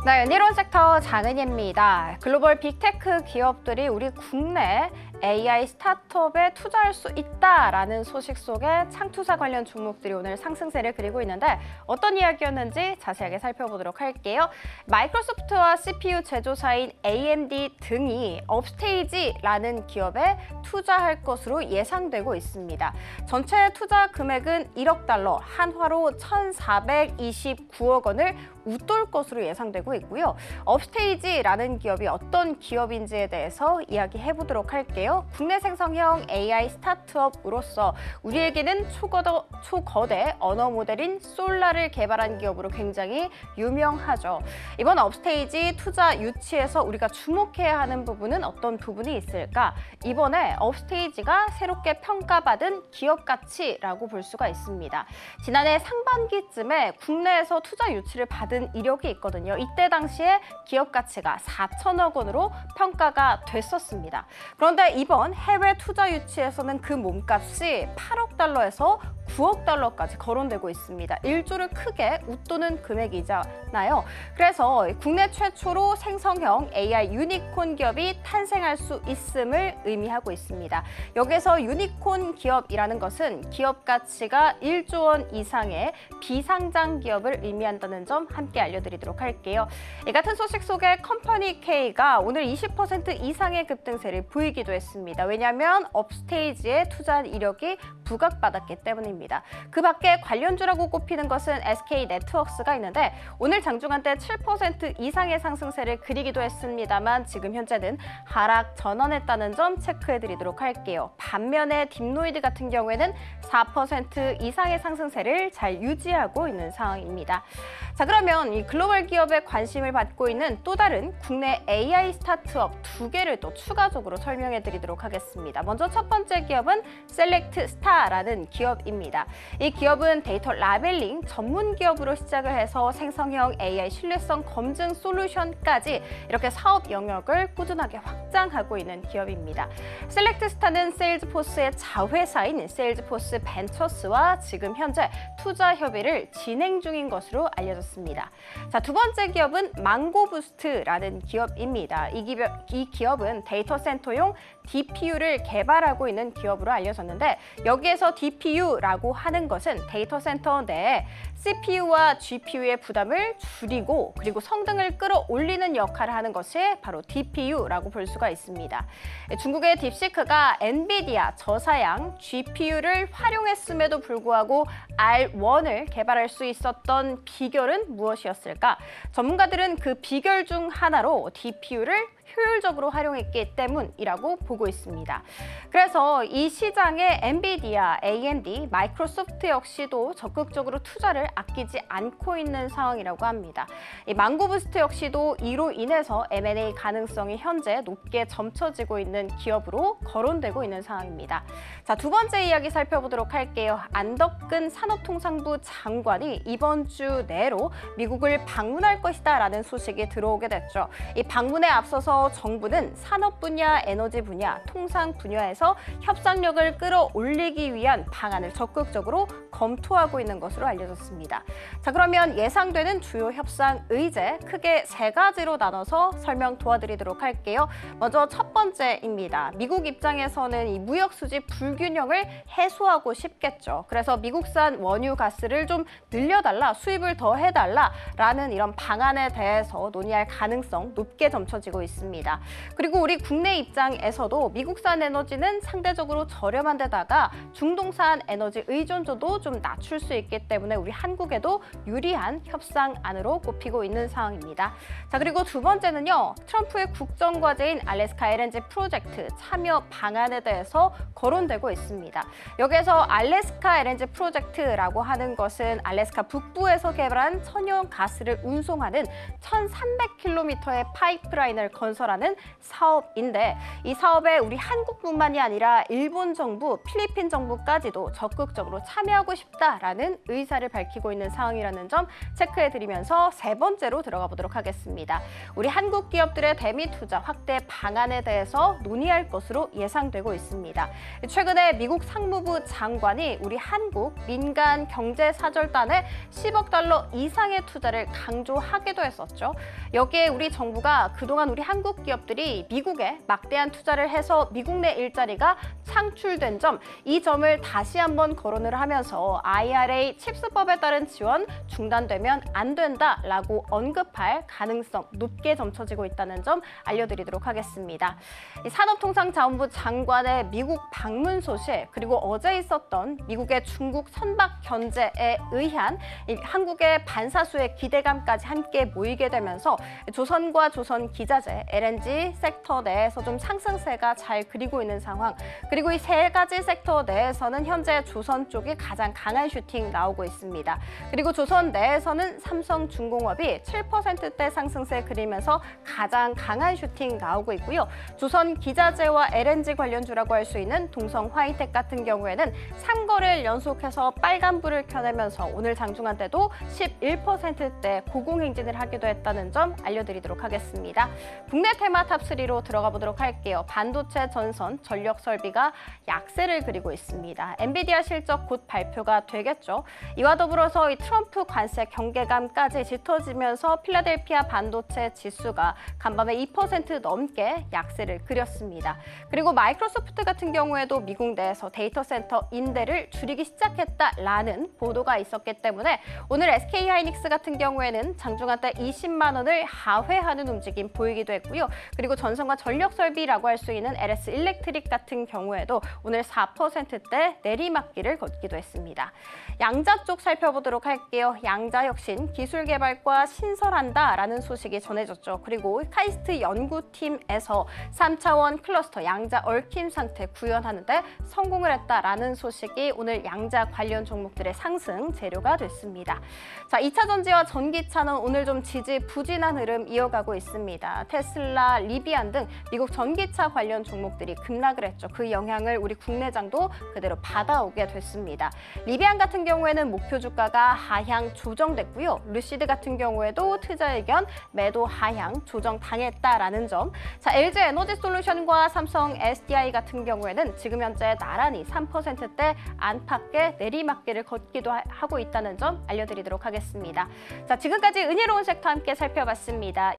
네, 연이론 섹터 장은희입니다. 글로벌 빅테크 기업들이 우리 국내 AI 스타트업에 투자할 수 있다라는 소식 속에 창투사 관련 종목들이 오늘 상승세를 그리고 있는데 어떤 이야기였는지 자세하게 살펴보도록 할게요. 마이크로소프트와 CPU 제조사인 AMD 등이 업스테이지라는 기업에 투자할 것으로 예상되고 있습니다. 전체 투자 금액은 1억 달러, 한화로 1,429억 원을 웃돌 것으로 예상되고 있고요. 업스테이지라는 기업이 어떤 기업인지에 대해서 이야기해 보도록 할게요. 국내 생성형 AI 스타트업으로서 우리에게는 초거대 언어 모델인 솔라를 개발한 기업으로 굉장히 유명하죠. 이번 업스테이지 투자 유치에서 우리가 주목해야 하는 부분은 어떤 부분이 있을까? 이번에 업스테이지가 새롭게 평가받은 기업 가치라고 볼 수가 있습니다. 지난해 상반기쯤에 국내에서 투자 유치를 받은 이력이 있거든요. 이때 당시에 기업 가치가 4천억 원으로 평가가 됐었습니다. 그런데 이번 해외 투자 유치에서는 그 몸값이 8억 달러에서 9억 달러까지 거론되고 있습니다. 1조를 크게 웃도는 금액이잖아요. 그래서 국내 최초로 생성형 AI 유니콘 기업이 탄생할 수 있음을 의미하고 있습니다. 여기서 유니콘 기업이라는 것은 기업 가치가 1조 원 이상의 비상장 기업을 의미한다는 점 함께 알려드리도록 할게요. 이 같은 소식 속에 컴퍼니 K가 오늘 20% 이상의 급등세를 보이기도 했습니다. 왜냐하면 업스테이지에 투자한 이력이 부각받았기 때문입니다. 그 밖에 관련주라고 꼽히는 것은 SK네트워크스가 있는데 오늘 장중한 때 7% 이상의 상승세를 그리기도 했습니다만 지금 현재는 하락 전환했다는 점 체크해드리도록 할게요. 반면에 딥노이드 같은 경우에는 4% 이상의 상승세를 잘 유지하고 있는 상황입니다. 자, 그러면 이 글로벌 기업에 관심을 받고 있는 또 다른 국내 AI 스타트업 두 개를 또 추가적으로 설명해 드리도록 하겠습니다. 먼저 첫 번째 기업은 셀렉트스타라는 기업입니다. 이 기업은 데이터 라벨링 전문 기업으로 시작을 해서 생성형 AI 신뢰성 검증 솔루션까지 이렇게 사업 영역을 꾸준하게 확장하고 있는 기업입니다. 셀렉트스타는 세일즈포스의 자회사인 세일즈포스 벤처스와 지금 현재 투자 협의를 진행 중인 것으로 알려졌습니다. 자, 두 번째 기업은 망고부스트라는 기업입니다. 이 기업은 데이터 센터용 DPU를 개발하고 있는 기업으로 알려졌는데 여기에서 DPU라고 하는 것은 데이터 센터 내에 CPU와 GPU의 부담을 줄이고 그리고 성능을 끌어올리는 역할을 하는 것이 바로 DPU라고 볼 수가 있습니다. 중국의 딥시크가 엔비디아 저사양 GPU를 활용했음에도 불구하고 R1을 개발할 수 있었던 비결은 무엇이었을까? 전문가들은 그 비결 중 하나로 DPU를 효율적으로 활용했기 때문이라고 보고 있습니다. 그래서 이 시장에 엔비디아, AMD, 마이크로소프트 역시도 적극적으로 투자를 아끼지 않고 있는 상황이라고 합니다. 이 망고부스트 역시도 이로 인해서 M&A 가능성이 현재 높게 점쳐지고 있는 기업으로 거론되고 있는 상황입니다. 자, 두 번째 이야기 살펴보도록 할게요. 안덕근 산업통상부 장관이 이번 주 내로 미국을 방문할 것이다 라는 소식이 들어오게 됐죠. 이 방문에 앞서서 정부는 산업 분야, 에너지 분야, 통상 분야에서 협상력을 끌어올리기 위한 방안을 적극적으로 검토하고 있는 것으로 알려졌습니다. 자, 그러면 예상되는 주요 협상 의제 크게 세 가지로 나눠서 설명 도와드리도록 할게요. 먼저 첫 번째입니다. 미국 입장에서는 이 무역 수지 불균형을 해소하고 싶겠죠. 그래서 미국산 원유 가스를 좀 늘려달라, 수입을 더 해달라라는 이런 방안에 대해서 논의할 가능성 높게 점쳐지고 있습니다. 그리고 우리 국내 입장에서도 미국산 에너지는 상대적으로 저렴한 데다가 중동산 에너지 의존도도 좀 낮출 수 있기 때문에 우리 한국에도 유리한 협상안으로 꼽히고 있는 상황입니다. 자, 그리고 두 번째는요. 트럼프의 국정과제인 알래스카 LNG 프로젝트 참여 방안에 대해서 거론되고 있습니다. 여기에서 알래스카 LNG 프로젝트라고 하는 것은 알래스카 북부에서 개발한 천연 가스를 운송하는 1,300km의 파이프라인을 건설 건설하는 사업인데 이 사업에 우리 한국뿐만이 아니라 일본 정부, 필리핀 정부까지도 적극적으로 참여하고 싶다라는 의사를 밝히고 있는 상황이라는 점 체크해드리면서 세 번째로 들어가 보도록 하겠습니다. 우리 한국 기업들의 대미 투자 확대 방안에 대해서 논의할 것으로 예상되고 있습니다. 최근에 미국 상무부 장관이 우리 한국 민간 경제사절단에 10억 달러 이상의 투자를 강조하기도 했었죠. 여기에 우리 정부가 그동안 우리 한국 기업들이 미국에 막대한 투자를 해서 미국 내 일자리가 창출된 점, 이 점을 다시 한번 거론을 하면서 IRA 칩스법에 따른 지원 중단되면 안 된다라고 언급할 가능성 높게 점쳐지고 있다는 점 알려드리도록 하겠습니다. 산업통상자원부 장관의 미국 방문 소식, 그리고 어제 있었던 미국의 중국 선박 견제에 의한 한국의 반사수의 기대감까지 함께 모이게 되면서 조선과 조선 기자재, LNG 섹터 내에서 좀 상승세가 잘 그리고 있는 상황, 그리고 이 세 가지 섹터 내에서는 현재 조선 쪽이 가장 강한 슈팅 나오고 있습니다. 그리고 조선 내에서는 삼성중공업이 7%대 상승세 그리면서 가장 강한 슈팅 나오고 있고요. 조선 기자재와 LNG 관련주라고 할 수 있는 동성 화이텍 같은 경우에는 3거래일 연속해서 빨간불을 켜내면서 오늘 장중한 때도 11%대 고공행진을 하기도 했다는 점 알려드리도록 하겠습니다. 국내 테마 탑3로 들어가 보도록 할게요. 반도체, 전선, 전력 설비가 약세를 그리고 있습니다. 엔비디아 실적 곧 발표가 되겠죠. 이와 더불어서 이 트럼프 관세 경계감까지 짙어지면서 필라델피아 반도체 지수가 간밤에 2% 넘게 약세를 그렸습니다. 그리고 마이크로소프트 같은 경우에도 미국 내에서 데이터 센터 임대를 줄이기 시작했다라는 보도가 있었기 때문에 오늘 SK하이닉스 같은 경우에는 장중한 때 20만 원을 하회하는 움직임 보이기도 했고요. 그리고 전선과 전력 설비라고 할 수 있는 LS 일렉트릭 같은 경우에도 오늘 4%대 내리막길을 걷기도 했습니다. 양자 쪽 살펴보도록 할게요. 양자 혁신 기술 개발과 신설한다라는 소식이 전해졌죠. 그리고 카이스트 연구팀에서 3차원 클러스터 양자 얽힘 상태 구현하는데 성공을 했다라는 소식이 오늘 양자 관련 종목들의 상승 재료가 됐습니다. 자, 2차 전지와 전기차는 오늘 좀 지지부진한 흐름 이어가고 있습니다. 테슬라, 리비안 등 미국 전기차 관련 종목들이 급락을 했죠. 그 영향을 우리 국내장도 그대로 받아오게 됐습니다. 리비안 같은 경우에는 목표 주가가 하향 조정됐고요. 루시드 같은 경우에도 투자 의견 매도 하향 조정당했다라는 점. 자, LG 에너지 솔루션과 삼성 SDI 같은 경우에는 지금 현재 나란히 3%대 안팎의 내리막길을 걷기도 하고 있다는 점 알려드리도록 하겠습니다. 자, 지금까지 은혜로운 섹터 함께 살펴봤습니다.